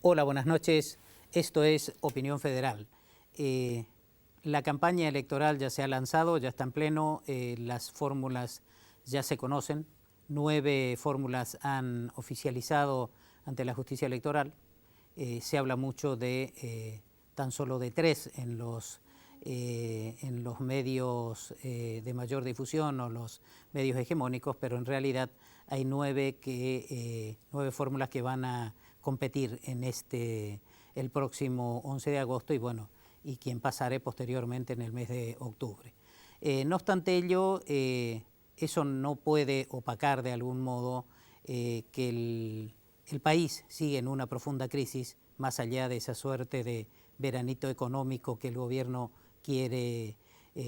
Hola, buenas noches. Esto es Opinión Federal. La campaña electoral ya se ha lanzado, ya está en pleno, las fórmulas ya se conocen, 9 fórmulas han oficializado ante la justicia electoral. Se habla mucho de tan solo de 3 en los medios de mayor difusión o los medios hegemónicos, pero en realidad hay 9 fórmulas que van a competir en el próximo 11 de agosto y quien pasaré posteriormente en el mes de octubre. No obstante ello, eso no puede opacar de algún modo que el país sigue en una profunda crisis, más allá de esa suerte de veranito económico que el gobierno quiere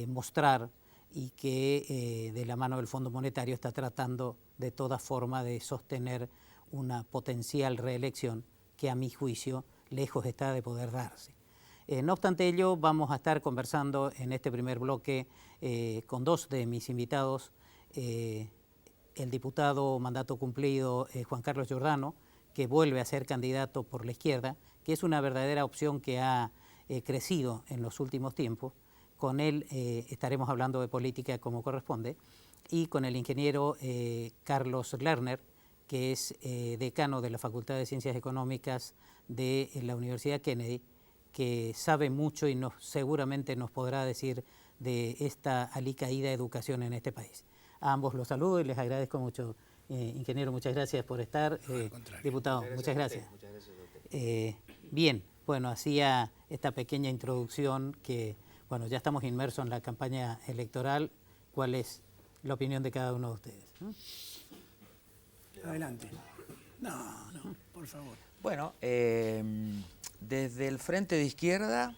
mostrar y que de la mano del Fondo Monetario está tratando de toda forma de sostener una potencial reelección que a mi juicio lejos está de poder darse. No obstante ello, vamos a estar conversando en este primer bloque con 2 de mis invitados, el diputado mandato cumplido Juan Carlos Giordano, que vuelve a ser candidato por la izquierda, que es una verdadera opción que ha crecido en los últimos tiempos. Con él estaremos hablando de política como corresponde, y con el ingeniero Carlos Lerner, que es decano de la Facultad de Ciencias Económicas de la Universidad Kennedy, que sabe mucho y seguramente nos podrá decir de esta alicaída educación en este país. A ambos los saludo y les agradezco mucho. Ingeniero, muchas gracias por estar. Diputado, muchas gracias. Muchas gracias a usted. Bien, bueno, hacía esta pequeña introducción que, bueno, ya estamos inmersos en la campaña electoral. ¿Cuál es la opinión de cada uno de ustedes? Adelante. No, por favor. Bueno, desde el Frente de Izquierda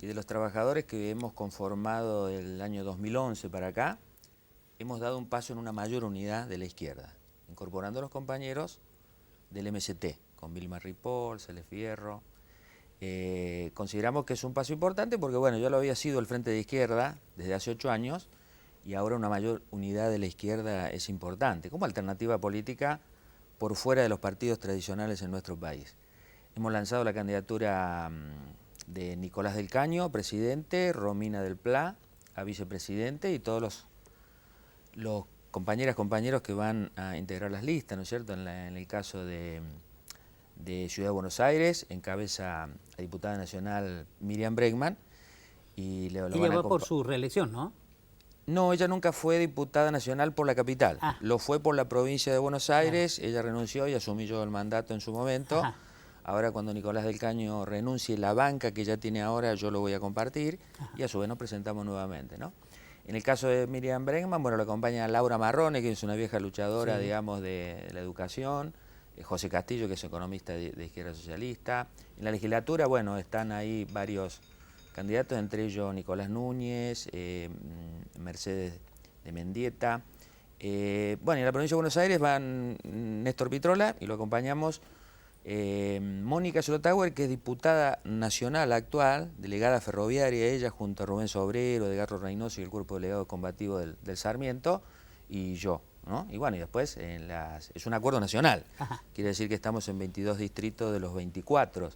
y de los trabajadores que hemos conformado el año 2011 para acá, hemos dado un paso en una mayor unidad de la izquierda, incorporando a los compañeros del MST, con Vilma Ripoll, Celeste Fierro. Consideramos que es un paso importante porque, bueno, yo lo había sido el Frente de Izquierda desde hace 8 años y ahora una mayor unidad de la izquierda es importante, como alternativa política por fuera de los partidos tradicionales en nuestro país. Hemos lanzado la candidatura de Nicolás del Caño, presidente, Romina del Pla, a vicepresidente, y todos los compañeros que van a integrar las listas, ¿no es cierto? En el caso de Ciudad de Buenos Aires, encabeza la diputada nacional Miriam Bregman. Y ella va por su reelección, ¿no? No, ella nunca fue diputada nacional por la capital. Ah. Lo fue por la provincia de Buenos Aires. Ella renunció y asumí yo el mandato en su momento. Ajá. Ahora, cuando Nicolás del Caño renuncie, la banca que ya tiene ahora yo lo voy a compartir. Ajá. Y a su vez nos presentamos nuevamente, ¿no? En el caso de Miriam Bregman, bueno, la acompaña Laura Marrone, que es una vieja luchadora, sí, digamos, de la educación. José Castillo, que es economista de izquierda socialista. En la legislatura, bueno, están ahí varios candidatos, entre ellos Nicolás Núñez, Mercedes de Mendieta. Bueno, en la provincia de Buenos Aires van Néstor Pitrola y lo acompañamos Mónica Schlotauer, que es diputada nacional actual, delegada ferroviaria, ella junto a Rubén Sobrero, Edgardo Reynoso y el cuerpo delegado combativo del Sarmiento, y yo, ¿no? Y bueno, y después es un acuerdo nacional. Ajá. Quiere decir que estamos en 22 distritos de los 24.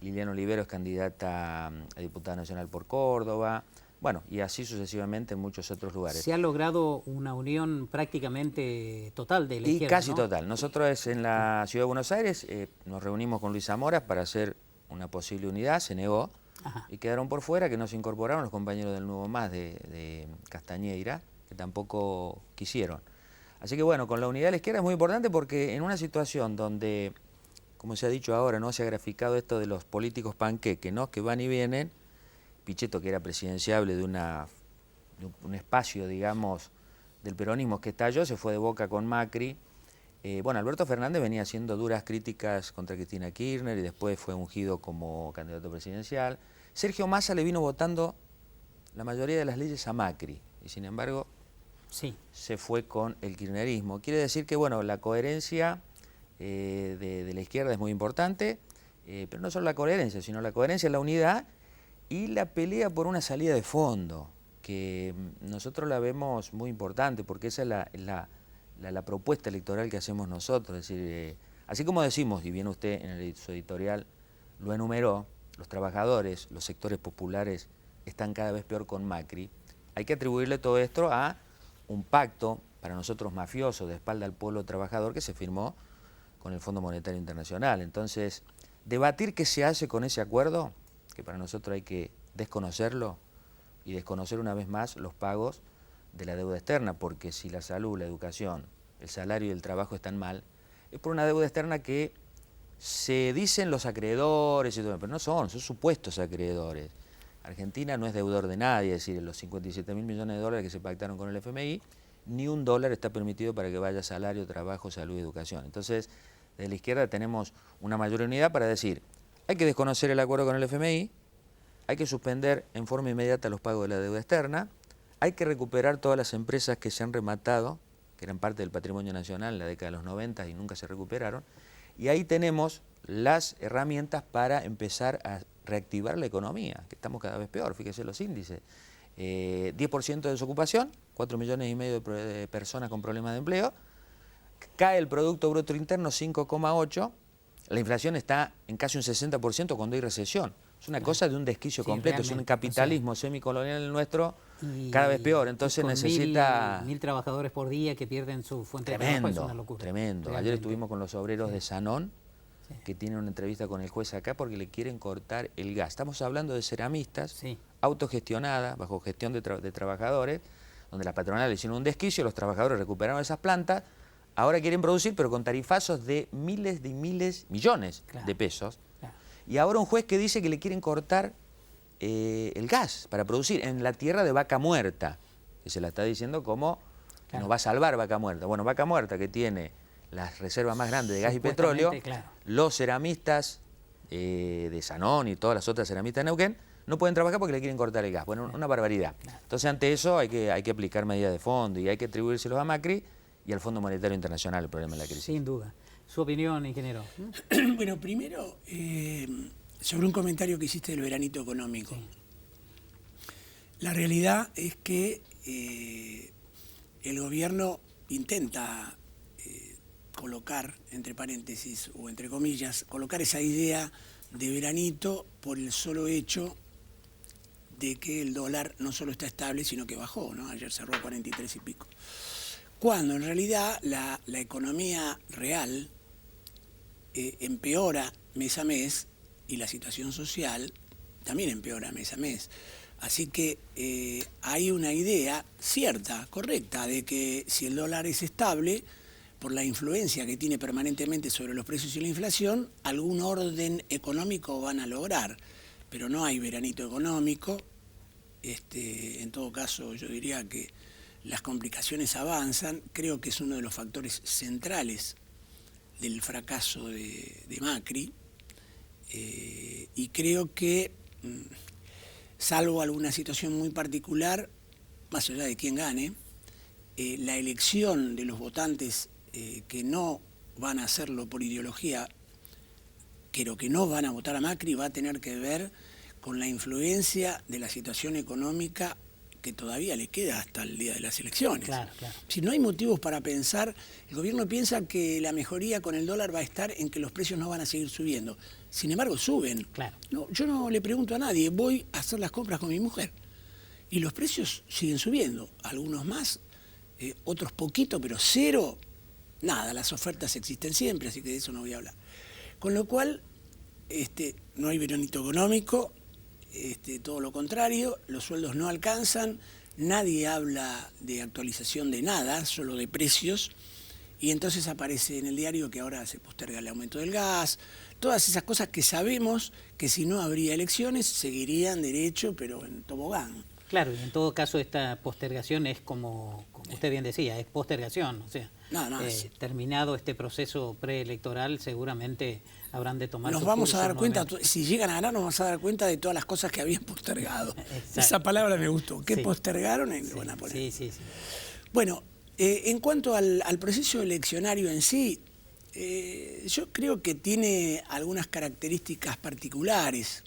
Liliana Olivero es candidata a diputada nacional por Córdoba, bueno, y así sucesivamente en muchos otros lugares. Se ha logrado una unión prácticamente total de la Y izquierda, casi ¿no? total. Nosotros en la Ciudad de Buenos Aires nos reunimos con Luis Zamora para hacer una posible unidad, se negó. Ajá. Y quedaron por fuera, que no se incorporaron los compañeros del Nuevo Más de Castañeira, que tampoco quisieron. Así que bueno, con la unidad de la izquierda es muy importante porque en una situación donde, como se ha dicho ahora, no se ha graficado esto de los políticos panqueque, ¿no? Que van y vienen. Pichetto, que era presidenciable de un espacio, digamos, del peronismo que estalló, se fue de boca con Macri. Bueno, Alberto Fernández venía haciendo duras críticas contra Cristina Kirchner y después fue ungido como candidato presidencial. Sergio Massa le vino votando la mayoría de las leyes a Macri y sin embargo Sí. se fue con el kirchnerismo. Quiere decir que, bueno, la coherencia de la izquierda es muy importante, pero no solo la coherencia, sino la coherencia, la unidad y la pelea por una salida de fondo, que nosotros la vemos muy importante porque esa es la propuesta electoral que hacemos nosotros. Es decir, así como decimos, y viene usted en su editorial lo enumeró, los trabajadores, los sectores populares están cada vez peor con Macri, hay que atribuirle todo esto a un pacto, para nosotros mafioso, de espalda al pueblo trabajador que se firmó con el Fondo Monetario Internacional. Entonces, debatir qué se hace con ese acuerdo, que para nosotros hay que desconocerlo y desconocer una vez más los pagos de la deuda externa, porque si la salud, la educación, el salario y el trabajo están mal, es por una deuda externa que se dicen los acreedores y todo, pero no son supuestos acreedores. Argentina no es deudor de nadie, es decir, los 57.000 millones de dólares que se pactaron con el FMI, ni un dólar está permitido para que vaya salario, trabajo, salud y educación. Entonces, desde la izquierda tenemos una mayor unidad para decir, hay que desconocer el acuerdo con el FMI, hay que suspender en forma inmediata los pagos de la deuda externa, hay que recuperar todas las empresas que se han rematado, que eran parte del patrimonio nacional en la década de los 90 y nunca se recuperaron, y ahí tenemos las herramientas para empezar a reactivar la economía, que estamos cada vez peor, fíjese los índices. 10% de desocupación, 4,5 millones de personas con problemas de empleo, cae el Producto Bruto Interno 5,8%, la inflación está en casi un 60% cuando hay recesión. Es una cosa de un desquicio completo, es un capitalismo semicolonial nuestro cada vez peor, entonces necesita... 1.000 trabajadores por día que pierden su fuente de trabajo, es una locura. Tremendo. Realmente. Ayer estuvimos con los obreros de Sanón, que tienen una entrevista con el juez acá porque le quieren cortar el gas. Estamos hablando de ceramistas autogestionadas, bajo gestión de trabajadores, donde la patronal le hicieron un desquicio, los trabajadores recuperaron esas plantas, ahora quieren producir, pero con tarifazos de miles, millones de pesos. Y ahora un juez que dice que le quieren cortar el gas para producir en la tierra de Vaca Muerta, que se la está diciendo como que nos va a salvar Vaca Muerta. Bueno, Vaca Muerta, que tiene las reservas más grandes de gas y petróleo, los ceramistas de Sanón y todas las otras ceramistas de Neuquén no pueden trabajar porque le quieren cortar el gas. Bueno, una barbaridad. Entonces, ante eso hay que aplicar medidas de fondo y hay que atribuírselos a Macri y al Fondo Monetario Internacional el problema de la crisis. Sin duda. ¿Su opinión, ingeniero? Bueno, primero, sobre un comentario que hiciste del veranito económico. La realidad es que el gobierno intenta colocar, entre paréntesis o entre comillas, colocar esa idea de veranito por el solo hecho de que el dólar no solo está estable, sino que bajó, ¿no? Ayer cerró a 43 y pico. Cuando en realidad la economía real empeora mes a mes y la situación social también empeora mes a mes. Así que hay una idea cierta, correcta, de que si el dólar es estable, por la influencia que tiene permanentemente sobre los precios y la inflación, algún orden económico van a lograr. Pero no hay veranito económico. En todo caso, yo diría que las complicaciones avanzan. Creo que es uno de los factores centrales del fracaso de Macri. Y creo que, salvo alguna situación muy particular, más allá de quién gane, la elección de los votantes que no van a hacerlo por ideología, pero que no van a votar a Macri, va a tener que ver con la influencia de la situación económica que todavía le queda hasta el día de las elecciones. Claro. Si no hay motivos para pensar, el gobierno piensa que la mejoría con el dólar va a estar en que los precios no van a seguir subiendo. Sin embargo, suben. Claro. No, yo no le pregunto a nadie, voy a hacer las compras con mi mujer. Y los precios siguen subiendo, algunos más, otros poquito, pero cero, nada, las ofertas existen siempre, así que de eso no voy a hablar. Con lo cual, no hay veranito económico, todo lo contrario, los sueldos no alcanzan, nadie habla de actualización de nada, solo de precios, y entonces aparece en el diario que ahora se posterga el aumento del gas, todas esas cosas que sabemos que si no habría elecciones seguirían derecho, pero en tobogán. Claro, y en todo caso esta postergación es como usted bien decía, es postergación, o sea, terminado este proceso preelectoral seguramente habrán de tomar. Nos vamos a dar cuenta, si llegan a ganar nos vamos a dar cuenta de todas las cosas que habían postergado. Esa palabra me gustó, que postergaron y lo van a poner. Sí. Bueno, en cuanto al proceso eleccionario en sí, yo creo que tiene algunas características particulares.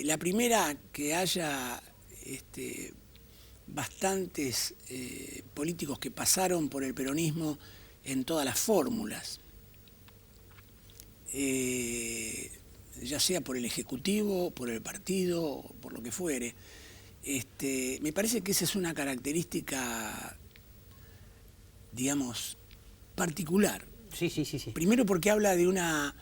La primera, que haya bastantes políticos que pasaron por el peronismo en todas las fórmulas. ya sea por el Ejecutivo, por el partido, por lo que fuere. Me parece que esa es una característica, digamos, particular. Sí, sí, sí, sí. Primero porque habla de una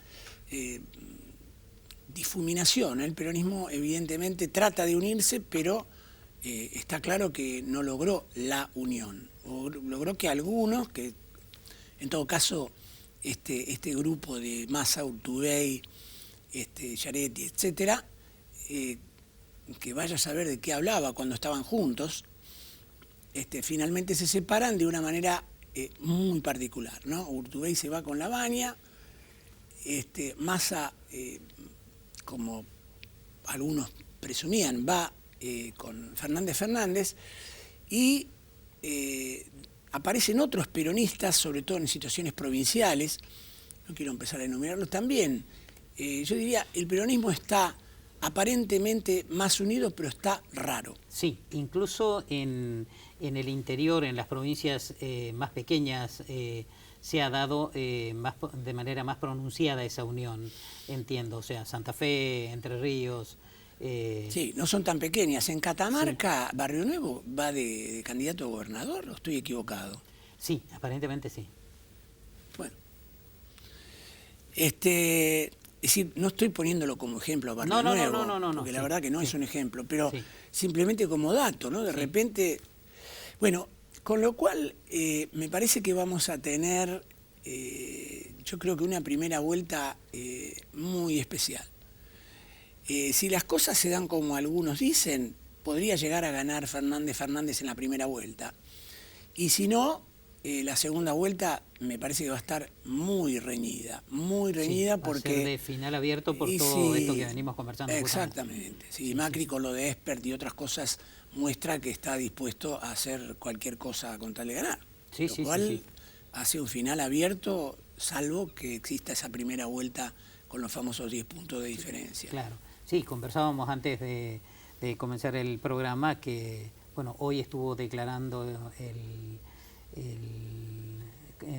difuminación. El peronismo evidentemente trata de unirse, pero está claro que no logró la unión. O logró que algunos, que en todo caso este grupo de Massa, Urtubey, Chiaretti, etcétera, que vaya a saber de qué hablaba cuando estaban juntos, finalmente se separan de una manera muy particular, ¿no? Urtubey se va con Lavagna, Massa, como algunos presumían, va con Fernández y aparecen otros peronistas, sobre todo en situaciones provinciales, no quiero empezar a enumerarlos también. Yo diría, el peronismo está aparentemente más unido, pero está raro. Sí, incluso en el interior, en las provincias más pequeñas, se ha dado de manera más pronunciada esa unión, entiendo. O sea, Santa Fe, Entre Ríos. Sí, no son tan pequeñas. En Catamarca, sí. Barrio Nuevo va de candidato a gobernador, ¿o estoy equivocado? Sí, aparentemente sí. Bueno. Es decir, no estoy poniéndolo como ejemplo a Barrio Nuevo, porque la verdad que no es un ejemplo, pero simplemente como dato, ¿no? De repente, bueno, con lo cual me parece que vamos a tener, yo creo que una primera vuelta muy especial. Si las cosas se dan como algunos dicen, podría llegar a ganar Fernández en la primera vuelta. Y si no, la segunda vuelta me parece que va a estar muy reñida porque... Va a ser de final abierto por todo esto que venimos conversando. Exactamente. Sí, Macri con lo de Espert y otras cosas muestra que está dispuesto a hacer cualquier cosa con tal de ganar. Lo cual hace un final abierto, salvo que exista esa primera vuelta con los famosos 10 puntos de diferencia. Claro. Sí, conversábamos antes de comenzar el programa que, bueno, hoy estuvo declarando el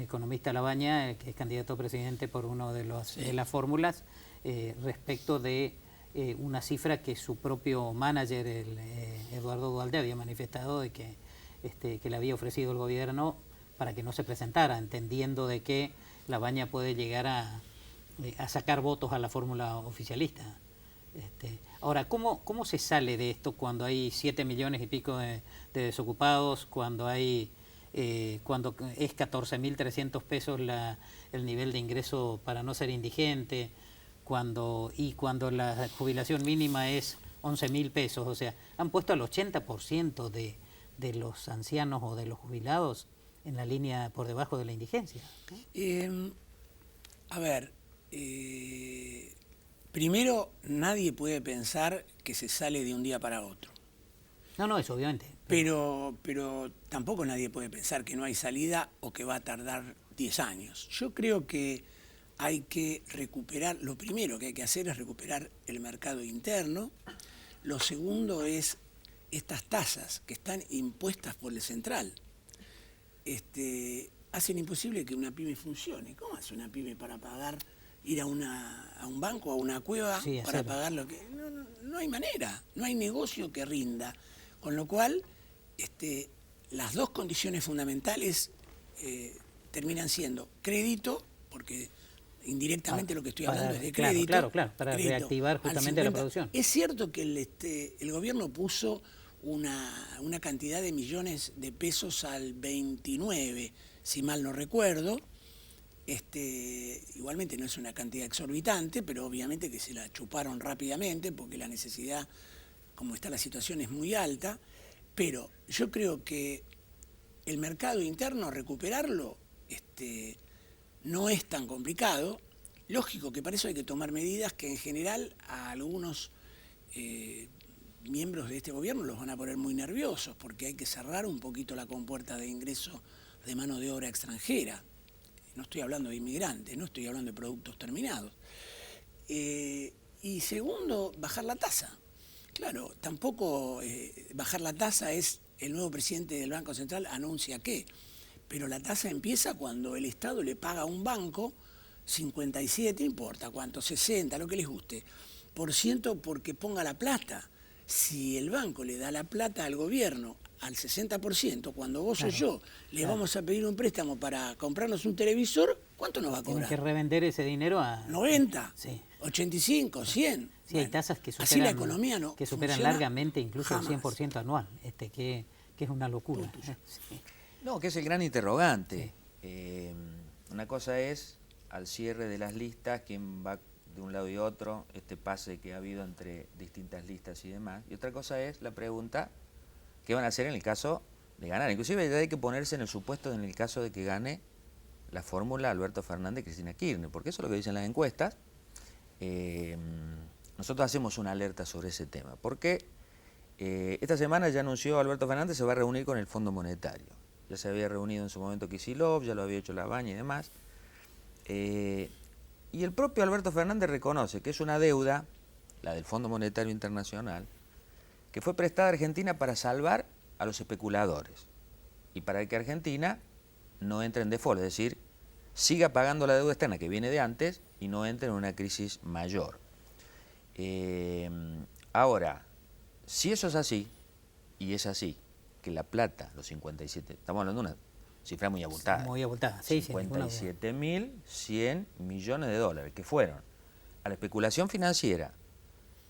economista Lavagna, que es candidato a presidente por uno de las fórmulas, respecto de una cifra que su propio manager, Eduardo Duhalde, había manifestado de que le había ofrecido el gobierno para que no se presentara, entendiendo de que Lavagna puede llegar a sacar votos a la fórmula oficialista. Ahora, ¿cómo se sale de esto cuando hay 7 millones y pico de desocupados, cuando hay cuando es 14.300 pesos el nivel de ingreso para no ser indigente, cuando la jubilación mínima es 11.000 pesos? O sea, han puesto al 80% de los ancianos o de los jubilados en la línea por debajo de la indigencia, ¿no? A ver, primero, nadie puede pensar que se sale de un día para otro. No, eso obviamente. Pero tampoco nadie puede pensar que no hay salida o que va a tardar 10 años. Yo creo que hay que recuperar, lo primero que hay que hacer es recuperar el mercado interno. Lo segundo es estas tasas que están impuestas por el central. Hacen imposible que una pyme funcione. ¿Cómo hace una pyme para pagar, ir a un banco, a una cueva, para pagar lo que...? No hay manera, no hay negocio que rinda. Con lo cual, las dos condiciones fundamentales terminan siendo crédito, porque indirectamente lo que estoy hablando es de crédito. Claro, para reactivar justamente la producción. Es cierto que el gobierno puso una cantidad de millones de pesos al 29, si mal no recuerdo. Igualmente no es una cantidad exorbitante, pero obviamente que se la chuparon rápidamente porque la necesidad, como está la situación, es muy alta. Pero yo creo que el mercado interno, recuperarlo, no es tan complicado. Lógico que para eso hay que tomar medidas que en general a algunos miembros de este gobierno los van a poner muy nerviosos, porque hay que cerrar un poquito la compuerta de ingreso de mano de obra extranjera. No estoy hablando de inmigrantes, no estoy hablando de productos terminados. Y segundo, bajar la tasa. Claro, tampoco bajar la tasa es el nuevo presidente del Banco Central anuncia que, pero la tasa empieza cuando el Estado le paga a un banco 57, no importa cuánto, 60, lo que les guste, por ciento porque ponga la plata. Si el banco le da la plata al gobierno al 60%, cuando vos o yo le vamos a pedir un préstamo para comprarnos un televisor, ¿cuánto nos va a cobrar? Tienen que revender ese dinero a... 90, Sí. 85, 100. Sí, hay tasas que superan, así la economía no que superan funciona largamente incluso jamás. el 100% anual, que es una locura. Sí. No, que es el gran interrogante. Sí. Una cosa es, al cierre de las listas, quién va de un lado y otro, este pase que ha habido entre distintas listas y demás. Y otra cosa es la pregunta, ¿qué van a hacer en el caso de ganar? Inclusive ya hay que ponerse en el supuesto en el caso de que gane la fórmula Alberto Fernández y Cristina Kirchner, porque eso es lo que dicen las encuestas. Nosotros hacemos una alerta sobre ese tema, porque esta semana ya anunció Alberto Fernández se va a reunir con el Fondo Monetario. Ya se había reunido en su momento Kicillof, ya lo había hecho Labaña y demás. Y el propio Alberto Fernández reconoce que es una deuda, la del Fondo Monetario Internacional, que fue prestada a Argentina para salvar a los especuladores y para que Argentina no entre en default, es decir, siga pagando la deuda externa que viene de antes y no entre en una crisis mayor. Ahora, si eso es así, y es así, que la plata, los 57, estamos hablando de una cifra muy abultada. Muy abultada, sí, 57.100 millones de dólares que fueron a la especulación financiera,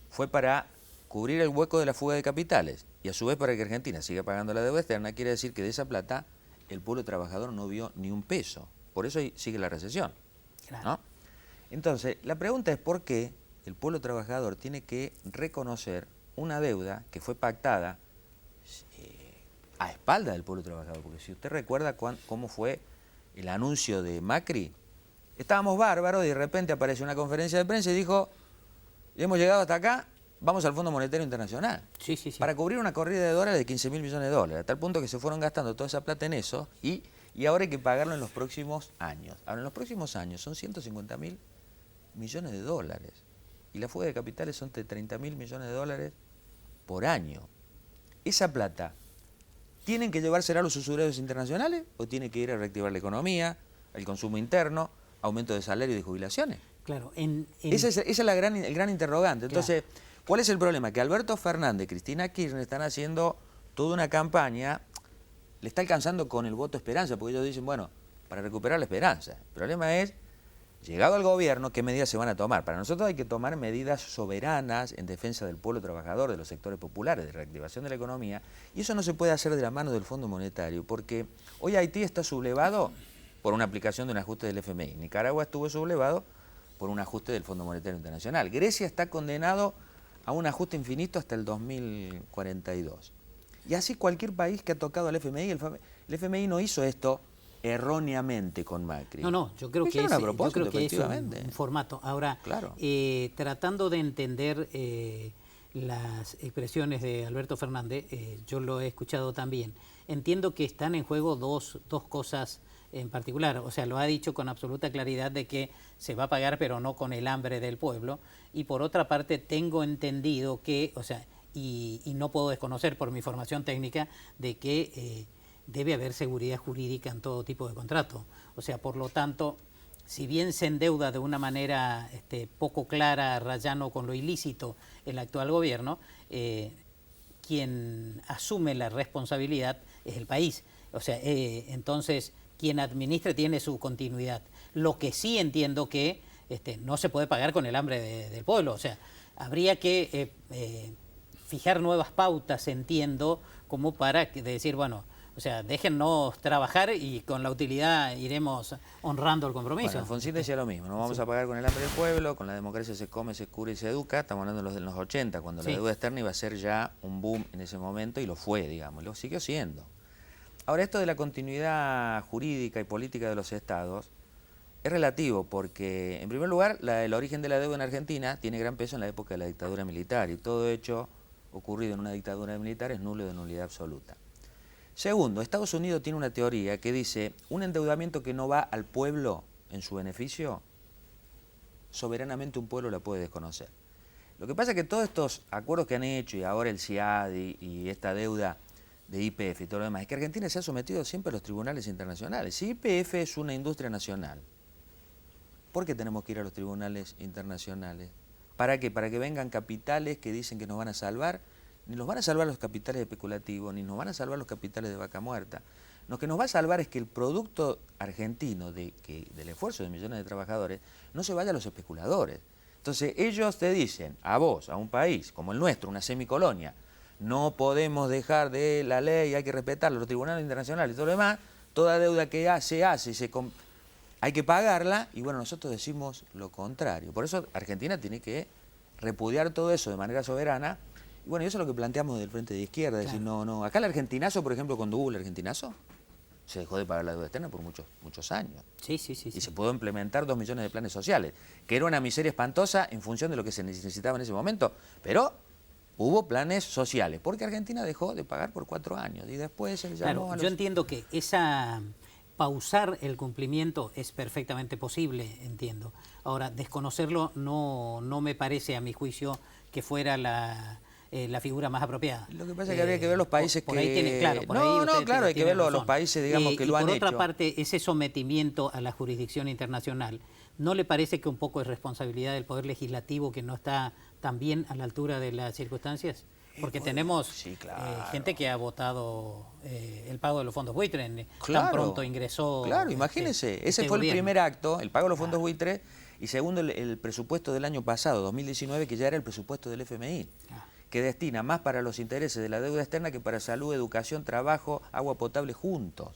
fue para cubrir el hueco de la fuga de capitales y a su vez para que Argentina siga pagando la deuda externa, quiere decir que de esa plata el pueblo trabajador no vio ni un peso. Por eso sigue la recesión. Claro. ¿No? Entonces, la pregunta es por qué el pueblo trabajador tiene que reconocer una deuda que fue pactada a espalda del pueblo trabajador. Porque si usted recuerda cómo fue el anuncio de Macri, estábamos bárbaros y de repente apareció una conferencia de prensa y dijo, hemos llegado hasta acá, vamos al Fondo Monetario Internacional. Sí, sí, sí. Para cubrir una corrida de dólares de 15.000 millones de dólares, a tal punto que se fueron gastando toda esa plata en eso y ahora hay que pagarlo en los próximos años. Ahora, en los próximos años son 150.000 millones de dólares y la fuga de capitales son de 30.000 millones de dólares por año. Esa plata, ¿tienen que llevársela a los usureros internacionales o tiene que ir a reactivar la economía, el consumo interno, aumento de salario y de jubilaciones? Claro, Esa es el gran interrogante. Entonces, Claro. ¿cuál es el problema? Que Alberto Fernández y Cristina Kirchner están haciendo toda una campaña, le está alcanzando con el voto esperanza, porque ellos dicen, bueno, para recuperar la esperanza. El problema es, llegado al gobierno, ¿qué medidas se van a tomar? Para nosotros hay que tomar medidas soberanas en defensa del pueblo trabajador, de los sectores populares, de reactivación de la economía, y eso no se puede hacer de la mano del Fondo Monetario, porque hoy Haití está sublevado por una aplicación de un ajuste del FMI, Nicaragua estuvo sublevado por un ajuste del Fondo Monetario Internacional, Grecia está condenado a un ajuste infinito hasta el 2042. Y así cualquier país que ha tocado al FMI, el FMI no hizo esto erróneamente con Macri. No, yo creo que es un formato. Ahora, claro. Tratando de entender las expresiones de Alberto Fernández, yo lo he escuchado también, entiendo que están en juego dos cosas en particular. O sea, lo ha dicho con absoluta claridad de que se va a pagar, pero no con el hambre del pueblo. Y por otra parte, tengo entendido que, o sea, y no puedo desconocer por mi formación técnica, de que debe haber seguridad jurídica en todo tipo de contrato. O sea, por lo tanto, si bien se endeuda de una manera poco clara, rayano con lo ilícito el actual gobierno, quien asume la responsabilidad es el país. O sea, entonces, quien administra tiene su continuidad. Lo que sí entiendo que no se puede pagar con el hambre del pueblo. O sea, habría que fijar nuevas pautas, entiendo, como para decir, bueno, o sea, déjennos trabajar y con la utilidad iremos honrando el compromiso. Bueno, Alfonsín decía lo mismo, no vamos a pagar con el hambre del pueblo, con la democracia se come, se cura y se educa, estamos hablando de los 80, cuando la deuda externa iba a ser ya un boom en ese momento y lo fue, digamos, lo siguió siendo. Ahora, esto de la continuidad jurídica y política de los estados es relativo porque, en primer lugar, el origen de la deuda en Argentina tiene gran peso en la época de la dictadura militar y todo hecho ocurrido en una dictadura militar es nulo y de nulidad absoluta. Segundo, Estados Unidos tiene una teoría que dice un endeudamiento que no va al pueblo en su beneficio, soberanamente un pueblo la puede desconocer. Lo que pasa es que todos estos acuerdos que han hecho y ahora el CIAD y esta deuda de YPF y todo lo demás, es que Argentina se ha sometido siempre a los tribunales internacionales. Si YPF es una industria nacional ¿Por qué tenemos que ir a los tribunales internacionales? ¿Para qué? Para que vengan capitales que dicen que nos van a salvar. Ni nos van a salvar los capitales especulativos, ni nos van a salvar los capitales de vaca muerta. Lo que nos va a salvar es que el producto argentino del esfuerzo de millones de trabajadores no se vaya a los especuladores. Entonces ellos te dicen, a vos, a un país como el nuestro, una semicolonia, no podemos dejar de la ley, hay que respetarla, los tribunales internacionales y todo lo demás, toda deuda que se hace, hay que pagarla, y bueno, nosotros decimos lo contrario. Por eso Argentina tiene que repudiar todo eso de manera soberana. Y bueno, eso es lo que planteamos del Frente de Izquierda, claro. Decir, no, acá el argentinazo, por ejemplo, cuando hubo el argentinazo, se dejó de pagar la deuda externa por muchos años. Sí. Y se pudo implementar 2 millones de planes sociales, que era una miseria espantosa en función de lo que se necesitaba en ese momento, pero hubo planes sociales, porque Argentina dejó de pagar por 4 años, y después se llamó claro, yo entiendo que pausar el cumplimiento es perfectamente posible, entiendo. Ahora, desconocerlo no me parece, a mi juicio, que fuera la figura más apropiada. Lo que pasa es que habría que ver los países por ahí tiene, claro, por claro, hay que ver los países, digamos, que lo han hecho. Por otra parte, ese sometimiento a la jurisdicción internacional, ¿no le parece que un poco es responsabilidad del Poder Legislativo que no está tan bien a la altura de las circunstancias? Porque tenemos gente que ha votado el pago de los fondos buitre, tan pronto ingresó. Claro, imagínense, ese fue el primer acto, el pago de los fondos buitre, y segundo, el presupuesto del año pasado, 2019, que ya era el presupuesto del FMI. Que destina más para los intereses de la deuda externa que para salud, educación, trabajo, agua potable juntos.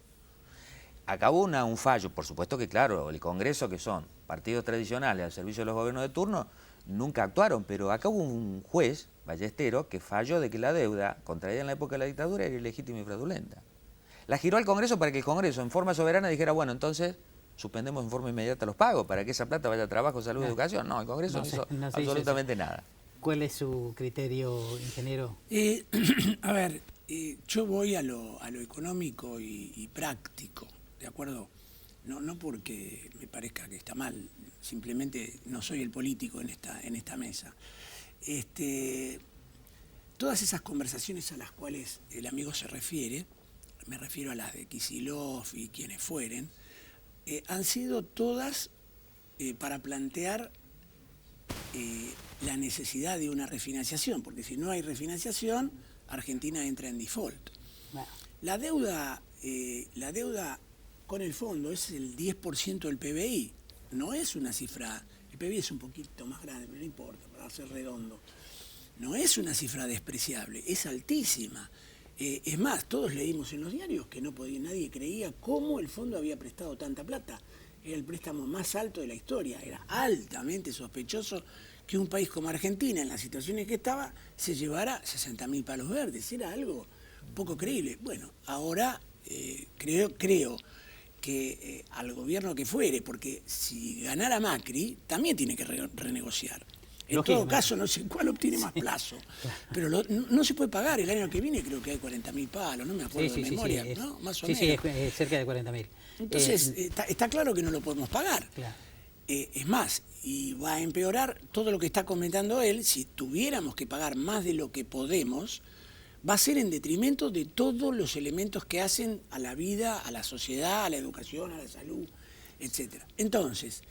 Acabó un fallo, por supuesto que claro, el Congreso, que son partidos tradicionales al servicio de los gobiernos de turno, nunca actuaron, pero acá hubo un juez, Ballesteros, que falló de que la deuda contraída en la época de la dictadura era ilegítima y fraudulenta. La giró al Congreso para que el Congreso en forma soberana dijera, bueno, entonces suspendemos en forma inmediata los pagos para que esa plata vaya a trabajo, salud, educación. No, el Congreso no hizo absolutamente nada. ¿Cuál es su criterio, ingeniero? A ver, yo voy a lo económico y práctico, ¿de acuerdo? No porque me parezca que está mal, simplemente no soy el político en esta mesa. Todas esas conversaciones a las cuales el amigo se refiere, me refiero a las de Kicillof y quienes fueren, han sido todas para plantear la necesidad de una refinanciación, porque si no hay refinanciación, Argentina entra en default. Bueno. La deuda con el fondo es el 10% del PBI, no es una cifra, el PBI es un poquito más grande, pero no importa, para ser redondo, no es una cifra despreciable, es altísima. Es más, todos leímos en los diarios que nadie creía cómo el fondo había prestado tanta plata. Era el préstamo más alto de la historia, era altamente sospechoso que un país como Argentina, en las situaciones que estaba, se llevara 60.000 palos verdes, era algo poco creíble. Bueno, ahora creo que al gobierno que fuere, porque si ganara Macri, también tiene que renegociar. En todo caso, no sé cuál obtiene más plazo, pero no se puede pagar. El año que viene creo que hay 40.000 palos, no me acuerdo de memoria, ¿no? Más o menos. Sí, es cerca de 40.000. Entonces, está claro que no lo podemos pagar. Claro. Es más, y va a empeorar todo lo que está comentando él, si tuviéramos que pagar más de lo que podemos, va a ser en detrimento de todos los elementos que hacen a la vida, a la sociedad, a la educación, a la salud, etc. Entonces,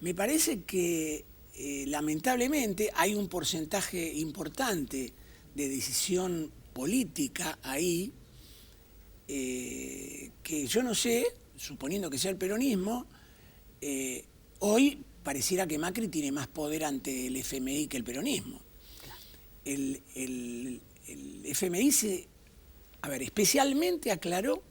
me parece que lamentablemente hay un porcentaje importante de decisión política ahí, que yo no sé, suponiendo que sea el peronismo, hoy pareciera que Macri tiene más poder ante el FMI que el peronismo. El FMI especialmente aclaró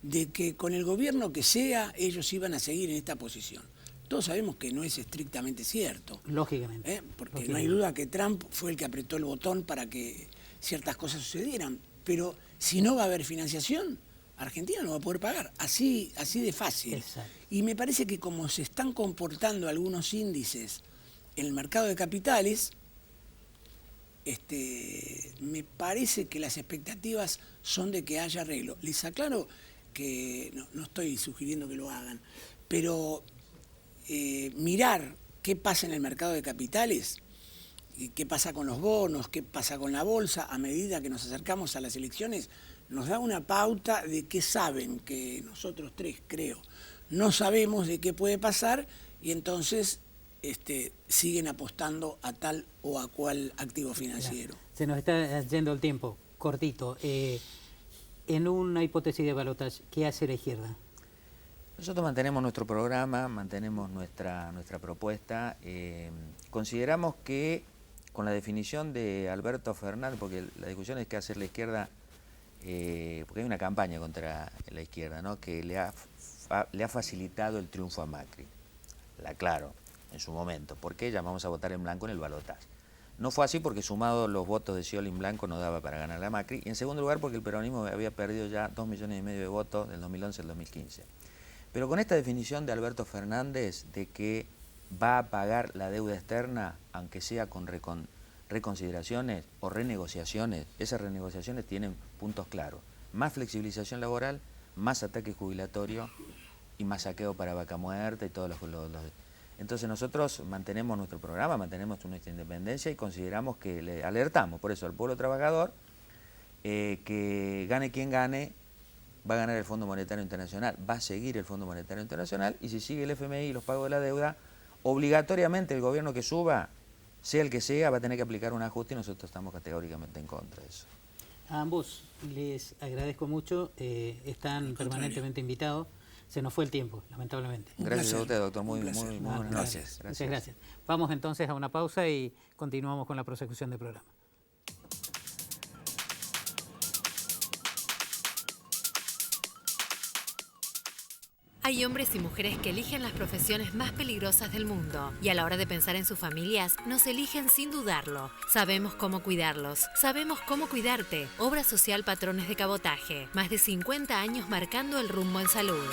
de que con el gobierno que sea, ellos iban a seguir en esta posición. Todos sabemos que no es estrictamente cierto. Lógicamente. Porque no hay duda que Trump fue el que apretó el botón para que ciertas cosas sucedieran. Pero si no va a haber financiación, Argentina no va a poder pagar. Así de fácil. Exacto. Y me parece que como se están comportando algunos índices en el mercado de capitales, me parece que las expectativas son de que haya arreglo. Les aclaro que no estoy sugiriendo que lo hagan, pero mirar qué pasa en el mercado de capitales, y qué pasa con los bonos, qué pasa con la bolsa a medida que nos acercamos a las elecciones, nos da una pauta de qué saben, que nosotros tres, creo, no sabemos de qué puede pasar, y entonces siguen apostando a tal o a cual activo financiero. Se nos está yendo el tiempo, cortito. En una hipótesis de balotaje, ¿qué hace la izquierda? Nosotros mantenemos nuestro programa, mantenemos nuestra propuesta. Consideramos que con la definición de Alberto Fernández, porque la discusión es qué hacer la izquierda, porque hay una campaña contra la izquierda, ¿no?, que le ha facilitado el triunfo a Macri. La aclaro, en su momento. ¿Por qué llamamos a votar en blanco en el balotaje? No fue así porque sumado los votos de Scioli en blanco no daba para ganar a Macri. Y en segundo lugar porque el peronismo había perdido ya 2,5 millones de votos del 2011 al 2015. Pero con esta definición de Alberto Fernández de que va a pagar la deuda externa, aunque sea con reconsideraciones o renegociaciones, esas renegociaciones tienen puntos claros. Más flexibilización laboral, más ataque jubilatorio y más saqueo para vaca muerta y todos los. Entonces nosotros mantenemos nuestro programa, mantenemos nuestra independencia y consideramos que le alertamos, por eso, al pueblo trabajador, que gane quien gane, va a ganar el Fondo Monetario Internacional, va a seguir el Fondo Monetario Internacional, y si sigue el FMI y los pagos de la deuda, obligatoriamente el gobierno que suba, sea el que sea, va a tener que aplicar un ajuste, y nosotros estamos categóricamente en contra de eso. A ambos les agradezco mucho, están permanentemente invitados. Se nos fue el tiempo, lamentablemente. Gracias a usted, doctor. Muy buenas noches. Muchas gracias. Vamos entonces a una pausa y continuamos con la prosecución del programa. Hay hombres y mujeres que eligen las profesiones más peligrosas del mundo y a la hora de pensar en sus familias, nos eligen sin dudarlo. Sabemos cómo cuidarlos, sabemos cómo cuidarte. Obra Social Patrones de Cabotaje, más de 50 años marcando el rumbo en salud.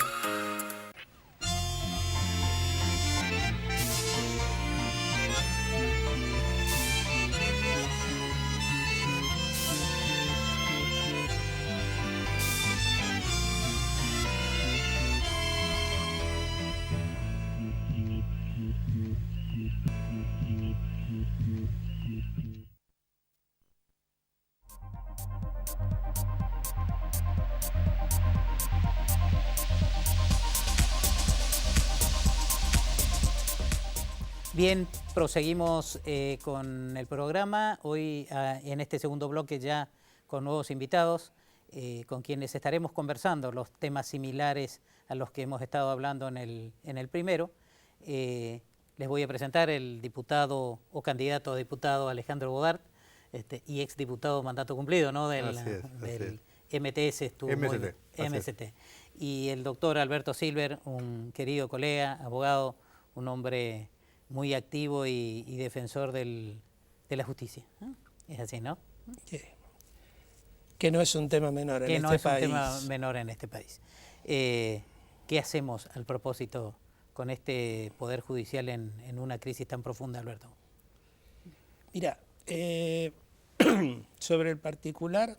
Bien, proseguimos con el programa. Hoy en este segundo bloque ya con nuevos invitados, con quienes estaremos conversando los temas similares a los que hemos estado hablando en el primero. Les voy a presentar el diputado o candidato a diputado Alejandro Bodart, y exdiputado mandato cumplido, ¿no? Del MTS estuvo MST. Y el doctor Alberto Silver, un querido colega, abogado, un hombre muy activo y defensor de la justicia. Es así, ¿no? Que no es un tema menor en este país. Que no es un tema menor en este país. ¿Qué hacemos al propósito con este Poder Judicial en una crisis tan profunda, Alberto? Mira, sobre el particular,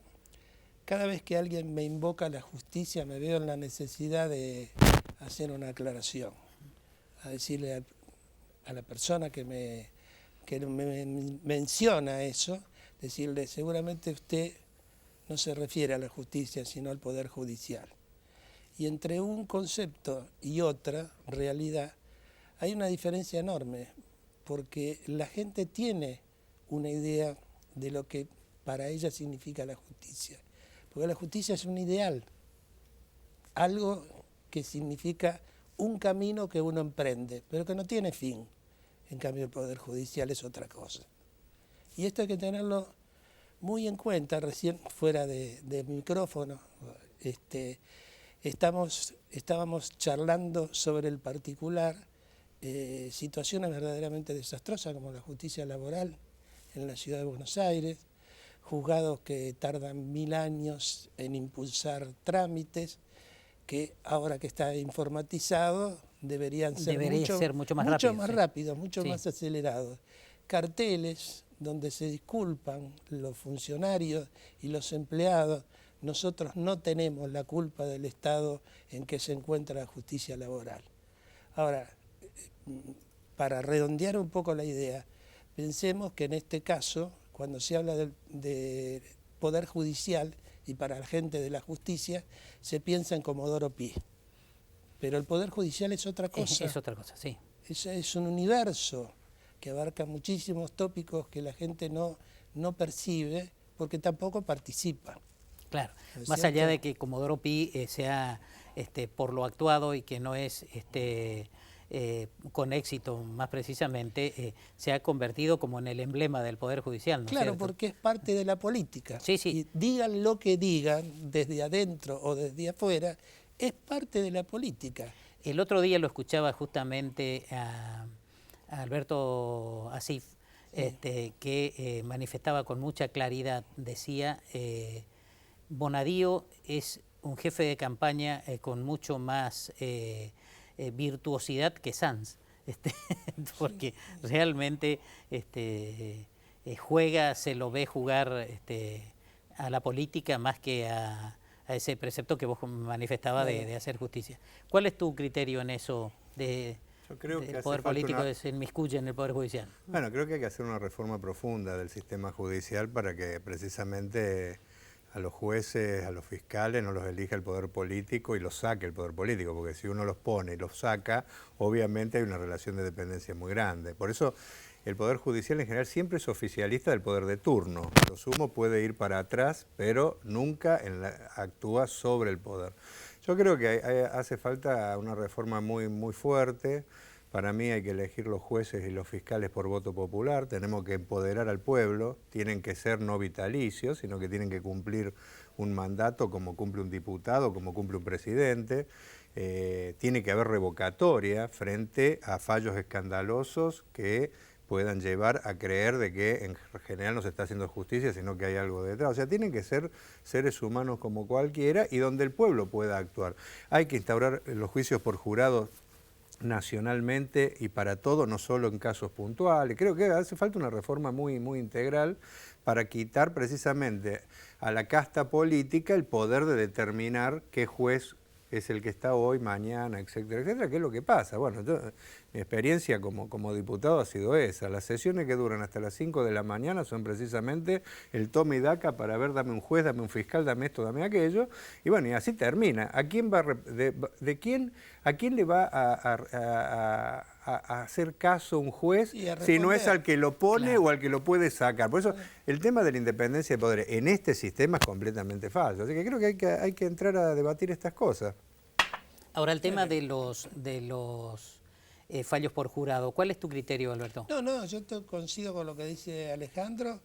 cada vez que alguien me invoca a la justicia me veo en la necesidad de hacer una aclaración, a decirle a la persona que me menciona eso, decirle, seguramente usted no se refiere a la justicia, sino al Poder Judicial. Y entre un concepto y otra realidad hay una diferencia enorme, porque la gente tiene una idea de lo que para ella significa la justicia. Porque la justicia es un ideal, algo que significa un camino que uno emprende, pero que no tiene fin. En cambio, el Poder Judicial es otra cosa. Y esto hay que tenerlo muy en cuenta. Recién fuera de micrófono estábamos charlando sobre el particular, situaciones verdaderamente desastrosas como la justicia laboral en la ciudad de Buenos Aires, juzgados que tardan 1000 años en impulsar trámites, que ahora que está informatizado deberían ser mucho más rápidos, mucho más acelerados. Carteles donde se disculpan los funcionarios y los empleados. Nosotros no tenemos la culpa del estado en que se encuentra la justicia laboral. Ahora, para redondear un poco la idea, pensemos que en este caso, cuando se habla de Poder Judicial, y para la gente de la justicia, se piensa en Comodoro Pi. Pero el Poder Judicial es otra cosa. Es otra cosa, sí. Es un universo que abarca muchísimos tópicos que la gente no percibe porque tampoco participa. Claro, ¿No es más cierto? allá de que Comodoro Pi sea por lo actuado y que no es con éxito más precisamente, se ha convertido como en el emblema del Poder Judicial, ¿no es Claro, cierto? porque es parte de la política. Sí, sí. Y digan lo que digan, desde adentro o desde afuera, es parte de la política. El otro día lo escuchaba justamente a Alberto Asif, que manifestaba con mucha claridad, decía, Bonadío es un jefe de campaña con mucho más virtuosidad que Sanz, porque realmente juega, se lo ve jugar a la política más que a ese precepto que vos manifestabas de hacer justicia. ¿Cuál es tu criterio en eso Yo creo que del hace poder falta político una- se inmiscuye en el Poder Judicial? Bueno, creo que hay que hacer una reforma profunda del sistema judicial para que precisamente a los jueces, a los fiscales, no los elija el poder político y los saque el poder político, porque si uno los pone y los saca, obviamente hay una relación de dependencia muy grande. Por eso el Poder Judicial en general siempre es oficialista del poder de turno. Lo sumo puede ir para atrás, pero nunca actúa sobre el poder. Yo creo que hace falta una reforma muy fuerte. Para mí hay que elegir los jueces y los fiscales por voto popular, tenemos que empoderar al pueblo, tienen que ser no vitalicios, sino que tienen que cumplir un mandato como cumple un diputado, como cumple un presidente. Tiene que haber revocatoria frente a fallos escandalosos que puedan llevar a creer de que en general no se está haciendo justicia, sino que hay algo detrás. O sea, tienen que ser seres humanos como cualquiera y donde el pueblo pueda actuar. Hay que instaurar los juicios por jurados nacionalmente y para todo, no solo en casos puntuales. Creo que hace falta una reforma muy integral para quitar precisamente a la casta política el poder de determinar qué juez es el que está hoy, mañana, etcétera, etcétera. ¿Qué es lo que pasa? Bueno, mi experiencia como diputado ha sido esa. Las sesiones que duran hasta las 5 de la mañana son precisamente el toma y daca para ver, dame un juez, dame un fiscal, dame esto, dame aquello. Y bueno, y así termina. ¿A quién va a quién le va a hacer caso un juez si no es al que lo pone o al que lo puede sacar? Por eso el tema de la independencia de poderes en este sistema es completamente falso. Así que creo que hay que entrar a debatir estas cosas. Ahora, el tema de los fallos por jurado, ¿cuál es tu criterio, Alberto? No, yo coincido con lo que dice Alejandro.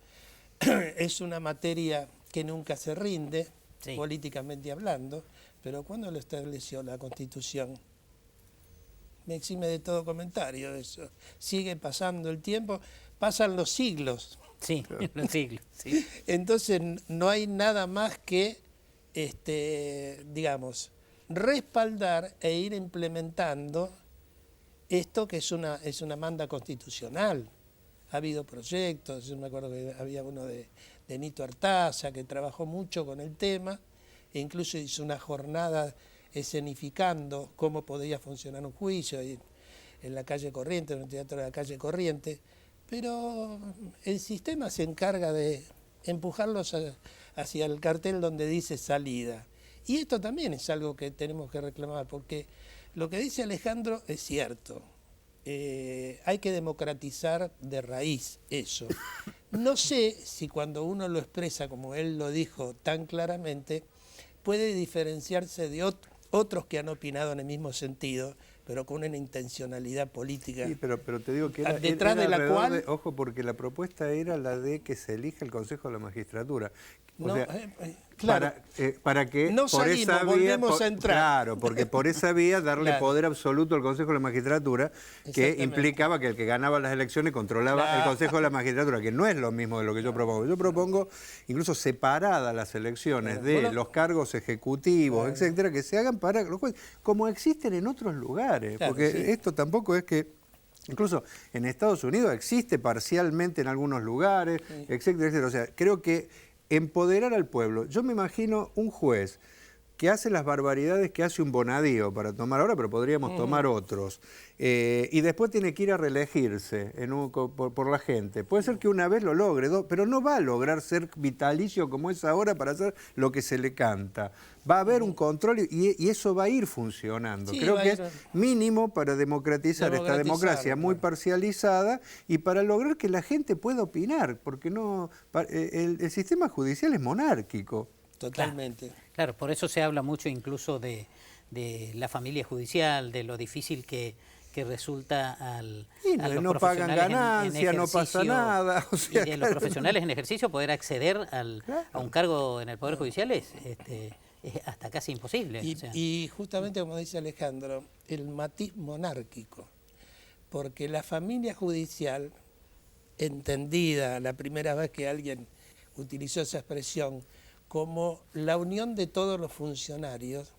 Es una materia que nunca se rinde, Sí. políticamente hablando, pero ¿cuándo lo estableció la Constitución? Me exime de todo comentario eso. Sigue pasando el tiempo, pasan los siglos. Sí, los siglos. Sí. Entonces no hay nada más que, digamos, respaldar e ir implementando esto que es una manda constitucional. Ha habido proyectos, yo me acuerdo que había uno de Nito Artaza que trabajó mucho con el tema, e incluso hizo una jornada escenificando cómo podía funcionar un juicio en la calle Corrientes, en el teatro de la calle Corrientes, pero el sistema se encarga de empujarlos hacia el cartel donde dice salida. Y esto también es algo que tenemos que reclamar, porque lo que dice Alejandro es cierto. Hay que democratizar de raíz eso. No sé si cuando uno lo expresa como él lo dijo tan claramente, puede diferenciarse de otros que han opinado en el mismo sentido, pero con una intencionalidad política. Sí, pero te digo que era, detrás era de la alrededor cual... de- ojo, porque la propuesta era la de que se elija el Consejo de la Magistratura. O No, sea, claro. para que No por salimos, esa vía, volvemos a entrar. Claro, porque por esa vía darle Claro. poder absoluto al Consejo de la Magistratura, que Exactamente. implicaba que el que ganaba las elecciones controlaba el Claro. Consejo de la Magistratura, que no es lo mismo de lo que yo propongo. Yo propongo incluso separadas las elecciones de Bueno, los cargos ejecutivos, claro. etcétera, que se hagan para los jueces, como existen en otros lugares, Claro, porque sí. esto tampoco es que... Incluso en Estados Unidos existe parcialmente en algunos lugares, etcétera, etcétera. O sea, creo que empoderar al pueblo. Yo me imagino un juez que hace las barbaridades que hace un Bonadío para tomar ahora, pero podríamos tomar otros. Y después tiene que ir a reelegirse por la gente. Puede ser que una vez lo logre, pero no va a lograr ser vitalicio como es ahora para hacer lo que se le canta. Va a haber un control y eso va a ir funcionando. Sí, creo que es mínimo para democratizar esta democracia muy parcializada y para lograr que la gente pueda opinar, porque no el sistema judicial es monárquico. Totalmente. Claro, por eso se habla mucho incluso de la familia judicial, de lo difícil que resulta a los no pagan ganancias, no pasa nada. O sea, y de los profesionales en ejercicio poder acceder a un cargo en el Poder Judicial es hasta casi imposible. Y justamente como dice Alejandro, el matiz monárquico, porque la familia judicial, entendida la primera vez que alguien utilizó esa expresión, como la unión de todos los funcionarios,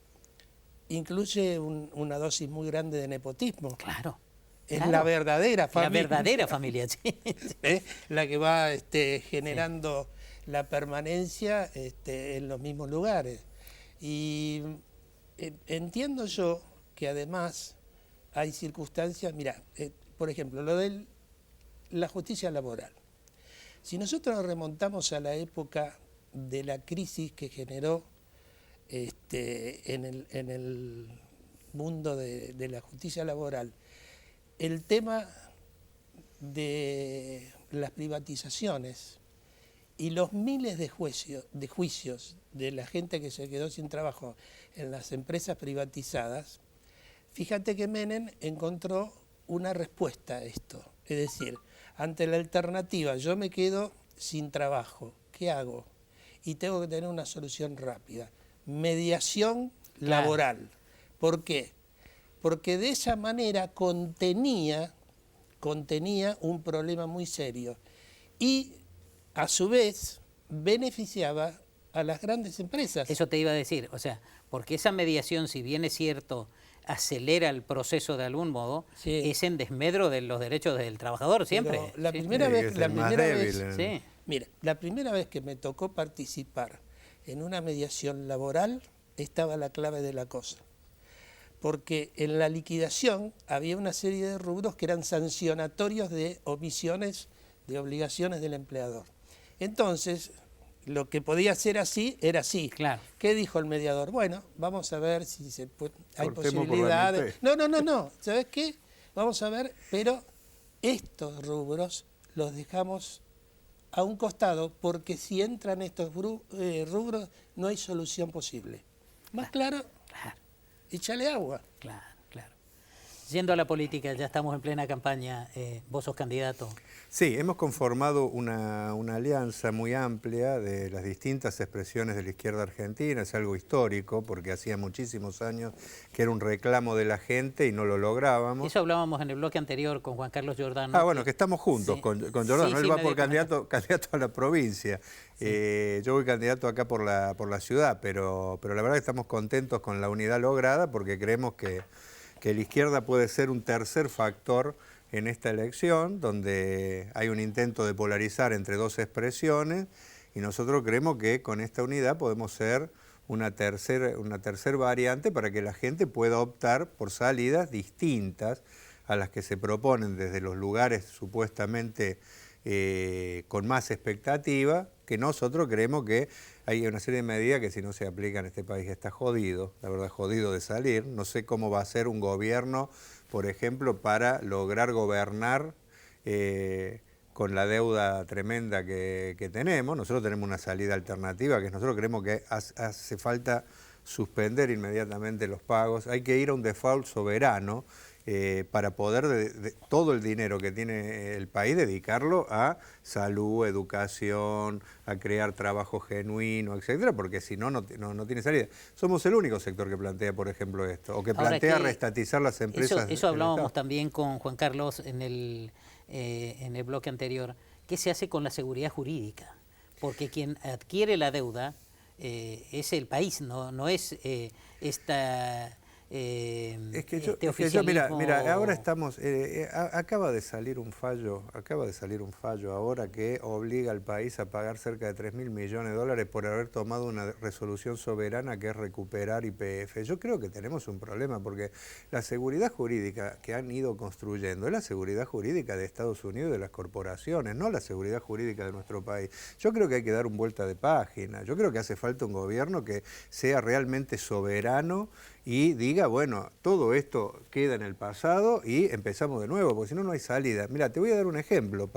incluye una dosis muy grande de nepotismo. Claro. Es la verdadera familia. La verdadera familia, sí. La que va generando la permanencia en los mismos lugares. Y entiendo yo que además hay circunstancias, mira, por ejemplo, lo de la justicia laboral. Si nosotros nos remontamos a la época de la crisis que generó en el mundo de la justicia laboral, el tema de las privatizaciones y los miles de juicios de la gente que se quedó sin trabajo en las empresas privatizadas, fíjate que Menem encontró una respuesta a esto. Es decir, ante la alternativa, yo me quedo sin trabajo, ¿qué hago? Y tengo que tener una solución rápida. Mediación laboral. ¿Por qué? Porque de esa manera contenía un problema muy serio y a su vez beneficiaba a las grandes empresas. Eso te iba a decir, o sea, porque esa mediación, si bien es cierto, acelera el proceso de algún modo, es en desmedro de los derechos del trabajador siempre. Pero la primera vez que me tocó participar en una mediación laboral estaba la clave de la cosa. Porque en la liquidación había una serie de rubros que eran sancionatorios de omisiones de obligaciones del empleador. Entonces, lo que podía ser así, era así. Claro. ¿Qué dijo el mediador? Bueno, vamos a ver si hay posibilidades. No, ¿sabes qué? Vamos a ver, pero estos rubros los dejamos a un costado porque si entran estos rubros no hay solución posible. ¿Más claro? Échale agua. Claro. Yendo a la política, ya estamos en plena campaña, vos sos candidato. Sí, hemos conformado una alianza muy amplia de las distintas expresiones de la izquierda argentina. Es algo histórico porque hacía muchísimos años que era un reclamo de la gente y no lo lográbamos. Eso hablábamos en el bloque anterior con Juan Carlos Giordano. Bueno, que estamos juntos con Giordano. Él va por candidato a la provincia. Sí. Yo voy candidato acá por la ciudad, pero la verdad que estamos contentos con la unidad lograda porque creemos que la izquierda puede ser un tercer factor en esta elección, donde hay un intento de polarizar entre dos expresiones, y nosotros creemos que con esta unidad podemos ser una tercer variante para que la gente pueda optar por salidas distintas a las que se proponen desde los lugares supuestamente con más expectativa, que nosotros creemos que hay una serie de medidas que si no se aplican en este país está jodido, la verdad jodido de salir. No sé cómo va a ser un gobierno, por ejemplo, para lograr gobernar con la deuda tremenda que tenemos. Nosotros tenemos una salida alternativa que nosotros creemos que hace falta suspender inmediatamente los pagos. Hay que ir a un default soberano para poder todo el dinero que tiene el país dedicarlo a salud, educación, a crear trabajo genuino, etcétera, porque si no, no tiene salida. Somos el único sector que plantea, por ejemplo, esto, o que plantea reestatizar las empresas. Eso hablábamos también con Juan Carlos en el bloque anterior. ¿Qué se hace con la seguridad jurídica? Porque quien adquiere la deuda es el país, no es Es que este yo, mira, oficialismo. ahora estamos, acaba de salir un fallo ahora que obliga al país a pagar cerca de 3.000 millones de dólares por haber tomado una resolución soberana que es recuperar YPF. Yo creo que tenemos un problema porque la seguridad jurídica que han ido construyendo es la seguridad jurídica de Estados Unidos y de las corporaciones, no la seguridad jurídica de nuestro país. Yo creo que hay que dar un vuelta de página. Yo creo que hace falta un gobierno que sea realmente soberano y diga, bueno, todo esto queda en el pasado y empezamos de nuevo, porque si no, no hay salida. Mira, te voy a dar un ejemplo.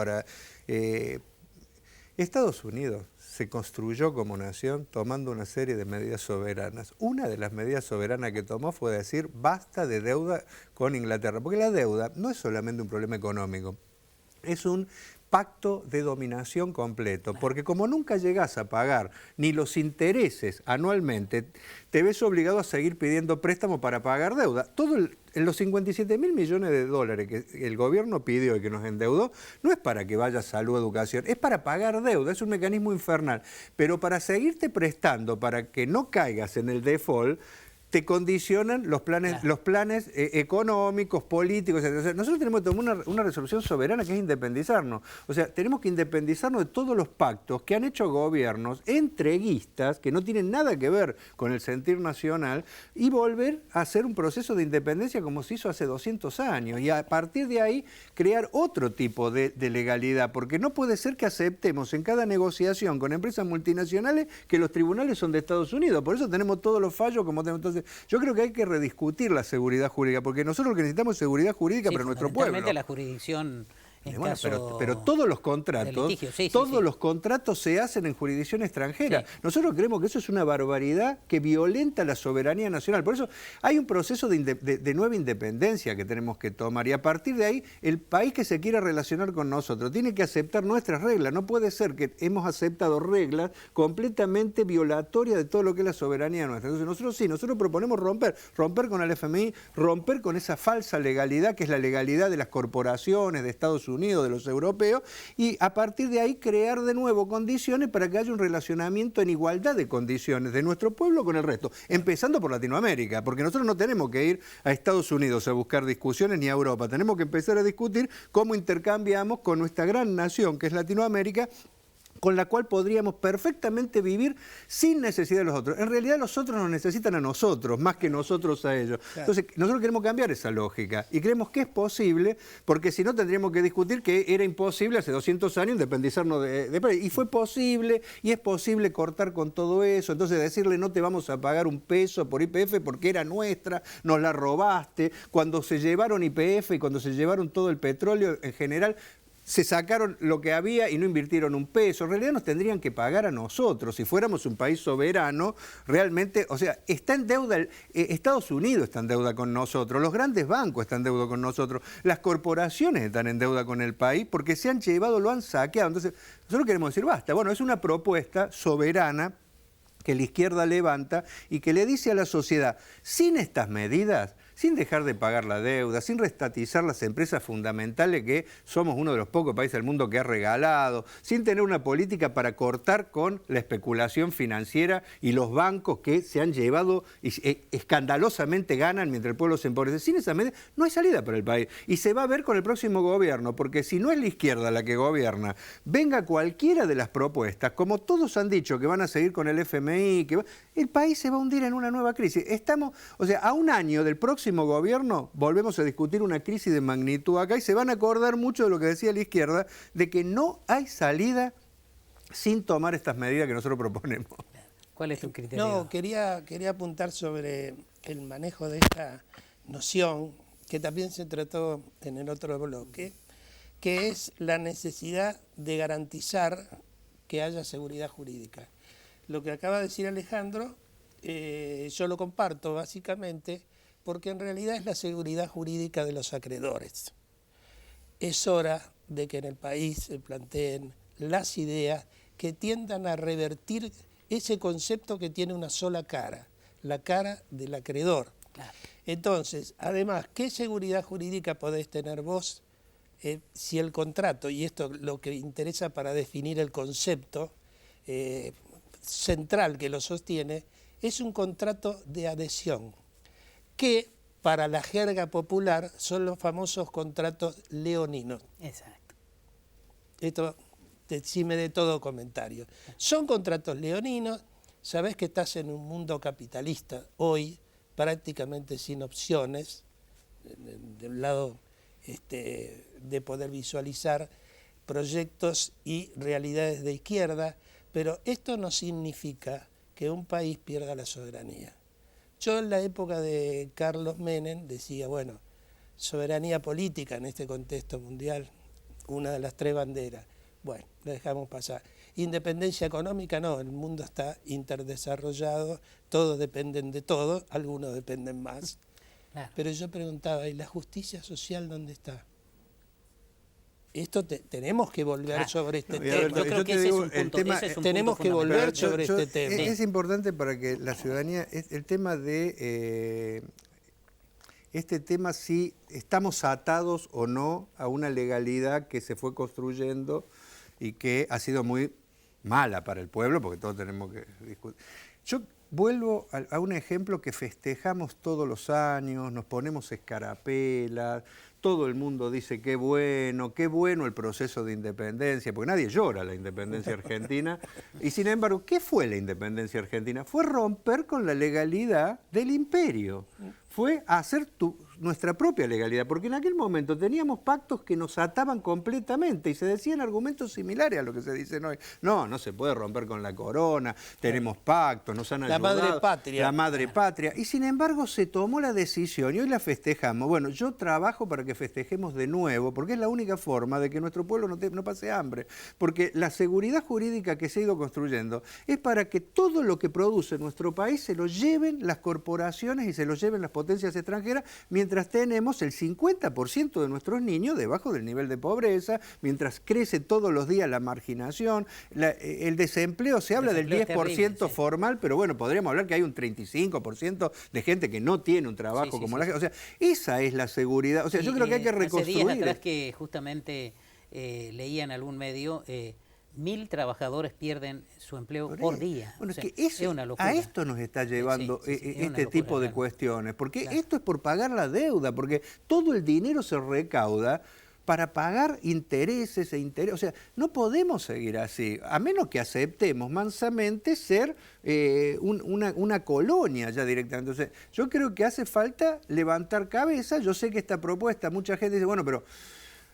Estados Unidos se construyó como nación tomando una serie de medidas soberanas. Una de las medidas soberanas que tomó fue decir, basta de deuda con Inglaterra, porque la deuda no es solamente un problema económico, es un pacto de dominación completo, porque como nunca llegás a pagar ni los intereses anualmente, te ves obligado a seguir pidiendo préstamo para pagar deuda. En los 57.000 millones de dólares que el gobierno pidió y que nos endeudó, no es para que vaya salud o educación, es para pagar deuda, es un mecanismo infernal. Pero para seguirte prestando, para que no caigas en el default, te condicionan los planes económicos, políticos, etc. O sea, nosotros tenemos que tomar una resolución soberana que es independizarnos. O sea, tenemos que independizarnos de todos los pactos que han hecho gobiernos entreguistas, que no tienen nada que ver con el sentir nacional, y volver a hacer un proceso de independencia como se hizo hace 200 años. Y a partir de ahí crear otro tipo de legalidad, porque no puede ser que aceptemos en cada negociación con empresas multinacionales que los tribunales son de Estados Unidos. Por eso tenemos todos los fallos como tenemos. Entonces, yo creo que hay que rediscutir la seguridad jurídica, porque nosotros lo que necesitamos es seguridad jurídica para nuestro pueblo. La jurisdicción en Bueno, caso pero todos los contratos, litigio, los contratos se hacen en jurisdicción extranjera. Sí. Nosotros creemos que eso es una barbaridad que violenta la soberanía nacional. Por eso hay un proceso de nueva independencia que tenemos que tomar, y a partir de ahí el país que se quiera relacionar con nosotros tiene que aceptar nuestras reglas. No puede ser que hemos aceptado reglas completamente violatorias de todo lo que es la soberanía nuestra. Entonces nosotros proponemos romper con el FMI, romper con esa falsa legalidad que es la legalidad de las corporaciones de Estados Unidos, de los europeos, y a partir de ahí crear de nuevo condiciones para que haya un relacionamiento en igualdad de condiciones de nuestro pueblo con el resto, empezando por Latinoamérica, porque nosotros no tenemos que ir a Estados Unidos a buscar discusiones ni a Europa, tenemos que empezar a discutir cómo intercambiamos con nuestra gran nación que es Latinoamérica, con la cual podríamos perfectamente vivir sin necesidad de los otros. En realidad los otros nos necesitan a nosotros, más que nosotros a ellos. Claro. Entonces nosotros queremos cambiar esa lógica y creemos que es posible, porque si no tendríamos que discutir que era imposible hace 200 años independizarnos de y fue posible, y es posible cortar con todo eso. Entonces decirle no te vamos a pagar un peso por YPF porque era nuestra, nos la robaste. Cuando se llevaron YPF y cuando se llevaron todo el petróleo en general, se sacaron lo que había y no invirtieron un peso. En realidad nos tendrían que pagar a nosotros. Si fuéramos un país soberano, realmente, o sea, está en deuda, Estados Unidos está en deuda con nosotros, los grandes bancos están en deuda con nosotros, las corporaciones están en deuda con el país porque se han llevado, lo han saqueado. Entonces, nosotros queremos decir, basta. Bueno, es una propuesta soberana que la izquierda levanta y que le dice a la sociedad, sin estas medidas, sin dejar de pagar la deuda, sin reestatizar las empresas fundamentales que somos uno de los pocos países del mundo que ha regalado, sin tener una política para cortar con la especulación financiera y los bancos que se han llevado y escandalosamente ganan mientras el pueblo se empobrece. Sin esa medida no hay salida para el país. Y se va a ver con el próximo gobierno, porque si no es la izquierda la que gobierna, venga cualquiera de las propuestas, como todos han dicho que van a seguir con el FMI, el país se va a hundir en una nueva crisis. Estamos, o sea, a un año del próximo gobierno volvemos a discutir una crisis de magnitud acá y se van a acordar mucho de lo que decía la izquierda, de que no hay salida sin tomar estas medidas que nosotros proponemos. ¿Cuál es tu criterio? No, quería apuntar sobre el manejo de esta noción que también se trató en el otro bloque, que es la necesidad de garantizar que haya seguridad jurídica. Lo que acaba de decir Alejandro, yo lo comparto básicamente, porque en realidad es la seguridad jurídica de los acreedores. Es hora de que en el país se planteen las ideas que tiendan a revertir ese concepto que tiene una sola cara, la cara del acreedor. Claro. Entonces, además, ¿qué seguridad jurídica podés tener vos si el contrato, y esto lo que interesa para definir el concepto central que lo sostiene, es un contrato de adhesión? que para la jerga popular son los famosos contratos leoninos. Exacto. Esto te exime de todo comentario. Son contratos leoninos, sabés que estás en un mundo capitalista hoy, prácticamente sin opciones, del lado de poder visualizar proyectos y realidades de izquierda, pero esto no significa que un país pierda la soberanía. Yo en la época de Carlos Menem decía, bueno, soberanía política en este contexto mundial, una de las 3 banderas. Bueno, lo dejamos pasar. Independencia económica no, el mundo está interdesarrollado, todos dependen de todos, algunos dependen más. Claro. Pero yo preguntaba, ¿y la justicia social dónde está? Esto tenemos que volver sobre este tema. Yo creo que ese es un punto, tenemos que volver sobre este tema. Es importante para que la ciudadanía, el tema de este tema si estamos atados o no a una legalidad que se fue construyendo y que ha sido muy mala para el pueblo, porque todos tenemos que discutir. Yo vuelvo a un ejemplo que festejamos todos los años, nos ponemos escarapelas, todo el mundo dice qué bueno el proceso de independencia, porque nadie llora la independencia argentina. Y sin embargo, ¿qué fue la independencia argentina? Fue romper con la legalidad del imperio. Fue hacer nuestra propia legalidad, porque en aquel momento teníamos pactos que nos ataban completamente y se decían argumentos similares a lo que se dicen hoy. No se puede romper con la corona, tenemos pactos, nos han ayudado. La madre patria. La madre patria. Y sin embargo se tomó la decisión y hoy la festejamos. Bueno, yo trabajo para que festejemos de nuevo, porque es la única forma de que nuestro pueblo no pase hambre. Porque la seguridad jurídica que se ha ido construyendo es para que todo lo que produce nuestro país se lo lleven las corporaciones y se lo lleven las potencias extranjeras, mientras tenemos el 50% de nuestros niños debajo del nivel de pobreza, mientras crece todos los días la marginación, el desempleo, se habla del 10% terrible, sí, formal, pero bueno, podríamos hablar que hay un 35% de gente que no tiene un trabajo como la gente. O sea, esa es la seguridad. O sea, yo creo que hay que reconstruir. Hace días atrás que justamente leía en algún medio 1.000 trabajadores pierden su empleo por día. Bueno, o sea, es que es una locura. A esto nos está llevando este tipo de cuestiones, porque esto es por pagar la deuda, porque todo el dinero se recauda para pagar intereses e intereses. O sea, no podemos seguir así, a menos que aceptemos mansamente ser una colonia ya directamente. Entonces, yo creo que hace falta levantar cabeza. Yo sé que esta propuesta, mucha gente dice, bueno, pero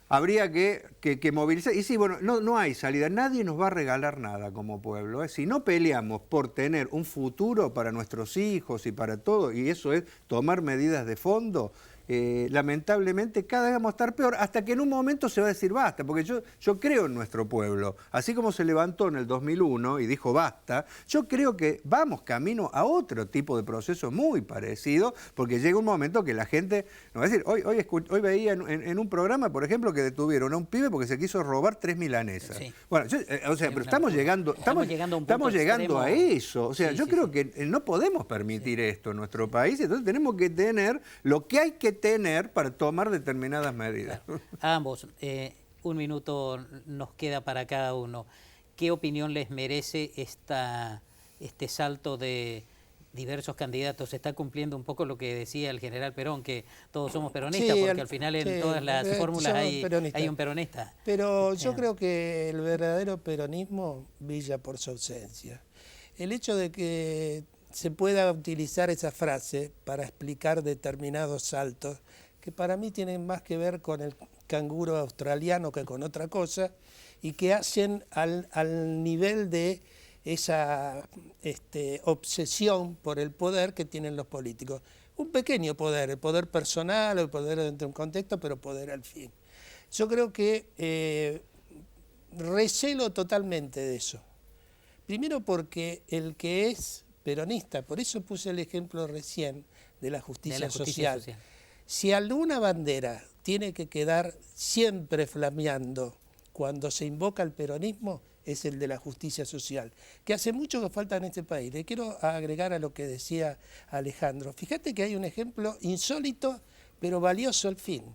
habría que movilizar. Y sí, bueno, no hay salida. Nadie nos va a regalar nada como pueblo, ¿eh? Si no peleamos por tener un futuro para nuestros hijos y para todo, y eso es tomar medidas de fondo, lamentablemente cada vez vamos a estar peor, hasta que en un momento se va a decir basta, porque yo creo en nuestro pueblo, así como se levantó en el 2001 y dijo basta, yo creo que vamos camino a otro tipo de proceso muy parecido, porque llega un momento que la gente, no va a decir, hoy veía en un programa, por ejemplo, que detuvieron a un pibe porque se quiso robar 3 milanesas. Sí. Bueno, pero estamos llegando a eso, o sea, yo creo que no podemos permitir esto en nuestro país, entonces tenemos que tener lo que hay que tener para tomar determinadas medidas. Claro. A ambos, un minuto nos queda para cada uno. ¿Qué opinión les merece este salto de diversos candidatos? ¿Se está cumpliendo un poco lo que decía el general Perón, que todos somos peronistas, porque al final en todas las fórmulas hay un peronista? Pero yo creo que el verdadero peronismo brilla por su ausencia. El hecho de que se pueda utilizar esa frase para explicar determinados saltos, que para mí tienen más que ver con el canguro australiano que con otra cosa, y que hacen al nivel de esa obsesión por el poder que tienen los políticos. Un pequeño poder, el poder personal, el poder dentro de un contexto, pero poder al fin. Yo creo que recelo totalmente de eso. Primero porque el que es peronista, por eso puse el ejemplo recién de la justicia social. Si alguna bandera tiene que quedar siempre flameando cuando se invoca el peronismo, es el de la justicia social, que hace mucho que falta en este país. Le quiero agregar a lo que decía Alejandro. Fíjate que hay un ejemplo insólito, pero valioso al fin.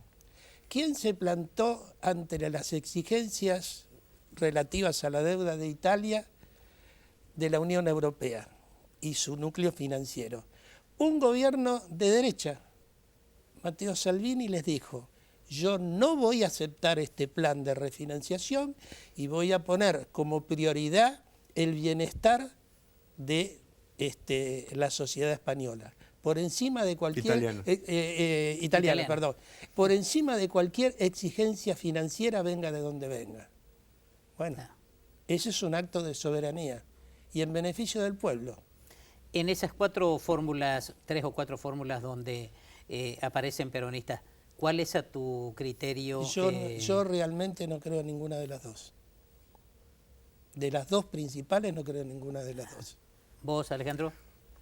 ¿Quién se plantó ante las exigencias relativas a la deuda de Italia de la Unión Europea y su núcleo financiero? un gobierno de derecha. Matteo Salvini les dijo, yo no voy a aceptar este plan de refinanciación y voy a poner como prioridad el bienestar de la sociedad española, por encima de cualquier... Italiana, perdón. Por encima de cualquier exigencia financiera, venga de donde venga. Bueno, ese es un acto de soberanía y en beneficio del pueblo. En esas 4 fórmulas, 3 o 4 fórmulas donde aparecen peronistas, ¿cuál es a tu criterio? Yo realmente no creo en ninguna de las dos. De las 2 principales no creo en ninguna de las 2. ¿Vos, Alejandro?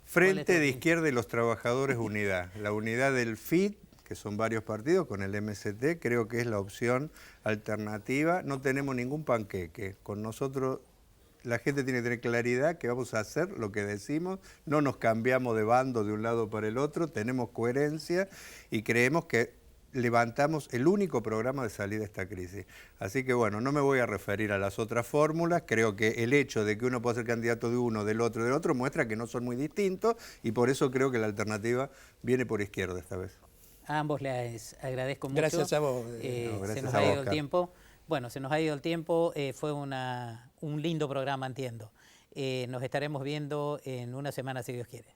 Frente de Izquierda y los Trabajadores Unidad. La unidad del FIT, que son varios partidos, con el MST, creo que es la opción alternativa. No tenemos ningún panqueque. Con nosotros la gente tiene que tener claridad que vamos a hacer lo que decimos, no nos cambiamos de bando de un lado para el otro, tenemos coherencia y creemos que levantamos el único programa de salida de esta crisis. Así que bueno, no me voy a referir a las otras fórmulas, creo que el hecho de que uno pueda ser candidato de uno, del otro, muestra que no son muy distintos y por eso creo que la alternativa viene por izquierda esta vez. A ambos les agradezco mucho. Gracias a vos. Gracias se nos a ha vos, ido el tiempo. Bueno, se nos ha ido el tiempo, fue un lindo programa, entiendo. Nos estaremos viendo en una semana, si Dios quiere.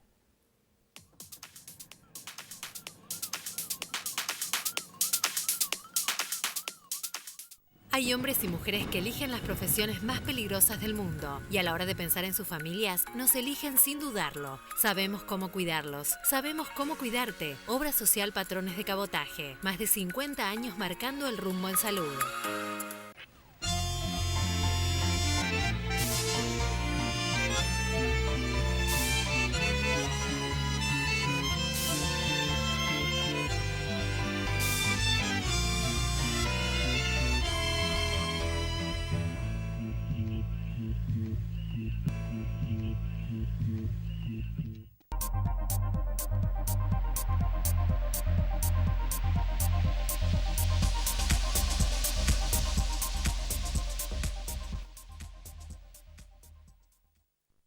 Hay hombres y mujeres que eligen las profesiones más peligrosas del mundo y a la hora de pensar en sus familias nos eligen sin dudarlo. Sabemos cómo cuidarlos, sabemos cómo cuidarte. Obra Social Patrones de Cabotaje, más de 50 años marcando el rumbo en salud.